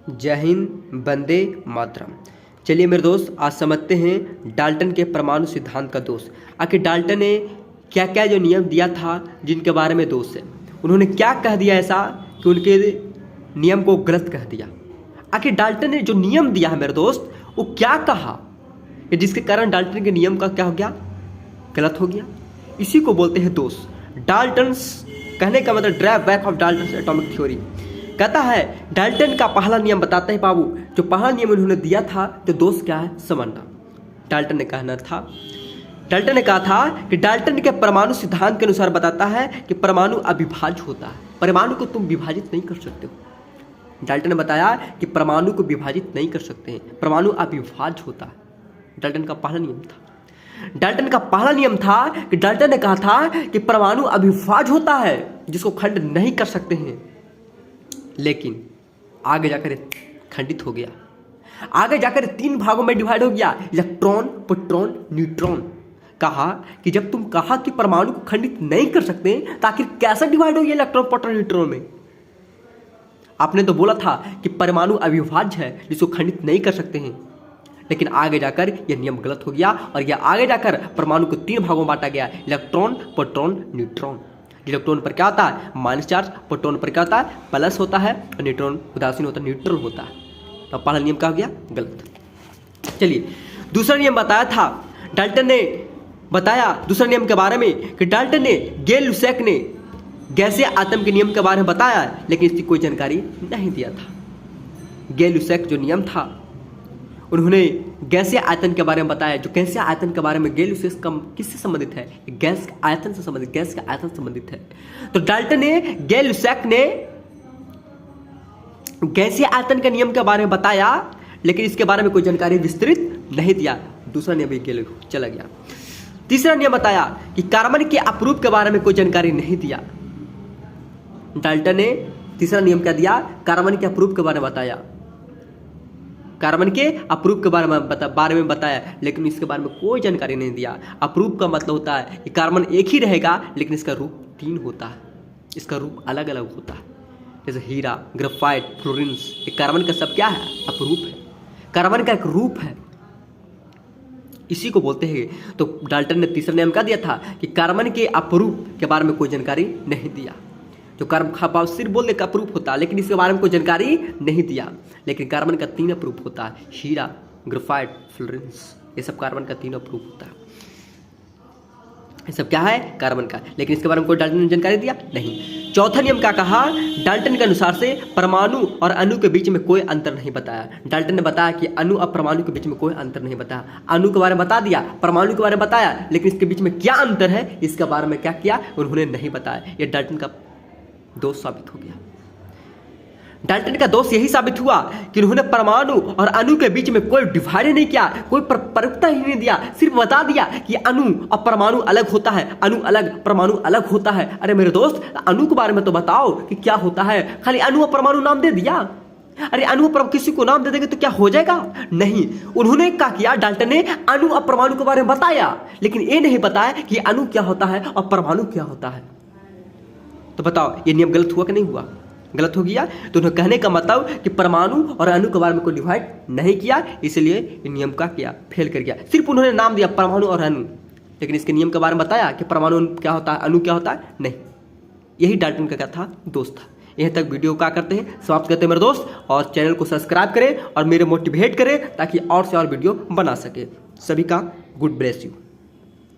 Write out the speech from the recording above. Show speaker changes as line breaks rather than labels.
जय हिंद, वंदे मातरम। चलिए मेरे दोस्त, आज समझते हैं डाल्टन के परमाणु सिद्धांत का दोष। आखिर डाल्टन ने क्या क्या जो नियम दिया था जिनके बारे में दोष है, उन्होंने क्या कह दिया ऐसा कि उनके नियम को गलत कह दिया। आखिर डाल्टन ने जो नियम दिया है मेरे दोस्त, वो क्या कहा कि जिसके कारण डाल्टन के नियम का क्या हो गया, गलत हो गया। इसी को बोलते हैं दोष। डाल्टन्स कहने का मतलब drive back of Dalton's atomic theory. कहता है डाल्टन का पहला नियम बताते हैं बाबू, जो पहला नियम उन्होंने दिया था तो दोष क्या है समझना। डाल्टन ने कहा था कि डाल्टन के परमाणु सिद्धांत के अनुसार बताता है कि परमाणु अविभाज्य होता है। परमाणु को तुम विभाजित नहीं कर सकते हो। डाल्टन ने बताया कि परमाणु को विभाजित नहीं कर सकते हैं, परमाणु अविभाज्य होता है। डाल्टन का पहला नियम था। डाल्टन का पहला नियम था कि डाल्टन ने कहा था कि परमाणु अविभाज्य होता है, जिसको खंड नहीं कर सकते हैं। लेकिन आगे जाकर खंडित हो गया, आगे जाकर तीन भागों में डिवाइड हो गया, इलेक्ट्रॉन, प्रोटॉन, न्यूट्रॉन। कहा कि जब तुम कहा कि परमाणु को खंडित नहीं कर सकते तो आखिर कैसे डिवाइड हो गया इलेक्ट्रॉन, प्रोटॉन, न्यूट्रॉन में? आपने तो बोला था कि परमाणु अविभाज्य है, जिसको खंडित नहीं कर सकते हैं। लेकिन आगे जाकर यह नियम गलत हो गया और यह आगे जाकर परमाणु को तीन भागों में बांटा गया, इलेक्ट्रॉन, प्रोटॉन, न्यूट्रॉन। इलेक्ट्रॉन पर क्या होता है, माइनस चार्ज। प्रोटॉन पर क्या होता है, प्लस होता है। और न्यूट्रॉन उदासीन होता है, न्यूट्रल होता है। तो पहला नियम क्या हो गया, गलत। चलिए दूसरा नियम बताया था डाल्टन ने, बताया दूसरा नियम के बारे में कि डाल्टन ने, गै-लुसैक ने गैसीय आतम के नियम के बारे में बताया, लेकिन इसकी कोई जानकारी नहीं दिया था। गै-लुसैक जो नियम था, उन्होंने गैसीय आयतन के बारे में बताया। जो गैसीय आयतन के बारे में गै-लुसैक किससे संबंधित है, गैस के आयतन से संबंधित, गैस के आयतन से संबंधित है। तो डाल्टन ने, गै-लुसैक ने गैसीय आयतन के नियम के बारे में बताया, लेकिन इसके बारे में कोई जानकारी विस्तृत नहीं दिया। दूसरा नियम भी चला गया। तीसरा नियम बताया कि कार्बन के अपरूप के बारे में कोई जानकारी नहीं दिया। डाल्टन ने तीसरा नियम क्या दिया, कार्बन के अपरूप के बारे में बताया, कार्बन के अपरूप के बारे में बताया, लेकिन इसके बारे में कोई जानकारी नहीं दिया। अपरूप का मतलब होता है कि कार्बन एक ही रहेगा, लेकिन इसका रूप तीन होता है, इसका रूप अलग अलग होता है। जैसे हीरा, ग्रेफाइट, फ्लोरेंस, ये कार्बन का सब क्या है, अपरूप है, कार्बन का एक रूप है, इसी को बोलते हैं। तो डाल्टन ने तीसरा नियम क्या दिया था कि कार्बन के अपरूप के बारे में कोई जानकारी नहीं दिया। जो कार्बन सिर्फ बोल दे का अपरूप होता है, लेकिन इसके बारे में कोई जानकारी नहीं दिया। लेकिन कार्बन का तीन अपरूप होता है, हीरा, ग्रेफाइट, फ्लोरेंस, ये सब कार्बन का तीन अपरूप होता है। ये सब क्या है, कार्बन का, लेकिन इसके बारे में कोई डाल्टन ने जानकारी दिया नहीं। चौथा नियम क्या कहा, डाल्टन के अनुसार से परमाणु और अणु के बीच में कोई अंतर नहीं बताया। डाल्टन ने बताया कि अणु और परमाणु के बीच में कोई अंतर नहीं बताया। अणु के बारे में बता दिया, परमाणु के बारे में बताया, लेकिन इसके बीच में क्या अंतर है, इसके बारे में क्या किया, उन्होंने नहीं बताया। यह डाल्टन का दोष साबित हो गया। डाल्टन का दोष यही साबित हुआ कि उन्होंने परमाणु और अणु के बीच में कोई डिवाइड नहीं किया, कोई परखता ही नहीं दिया, सिर्फ बता दिया कि अणु और परमाणु अलग होता है, अणु अलग, परमाणु अलग होता है। अरे मेरे दोस्त, अणु के बारे में तो बताओ कि क्या होता है, खाली अणु और परमाणु नाम दे दिया। अरे अणु और किसी को नाम दे देंगे तो क्या हो जाएगा, नहीं। उन्होंने क्या किया, डाल्टन ने अणु और परमाणु के बारे में बताया, लेकिन ये नहीं बताया कि अणु क्या होता है और परमाणु क्या होता है। तो बताओ ये नियम गलत हुआ कि नहीं हुआ, गलत हो गया। तो उन्हें कहने का मतलब कि परमाणु और अणु के बारे में कोई डिवाइड नहीं किया, इसलिए नियम का किया, फेल कर गया। सिर्फ उन्होंने नाम दिया परमाणु और अणु, लेकिन इसके नियम के बारे में बताया कि परमाणु क्या होता है, अणु क्या होता है, नहीं। यही डाल्टन का क्या था, दोस्त था। यहीं तक वीडियो क्या करते हैं, समाप्त करते हैं मेरे दोस्त। और चैनल को सब्सक्राइब करें और मेरे मोटिवेट करें ताकि और से और वीडियो बना सके। सभी का गुड ब्लेस यू।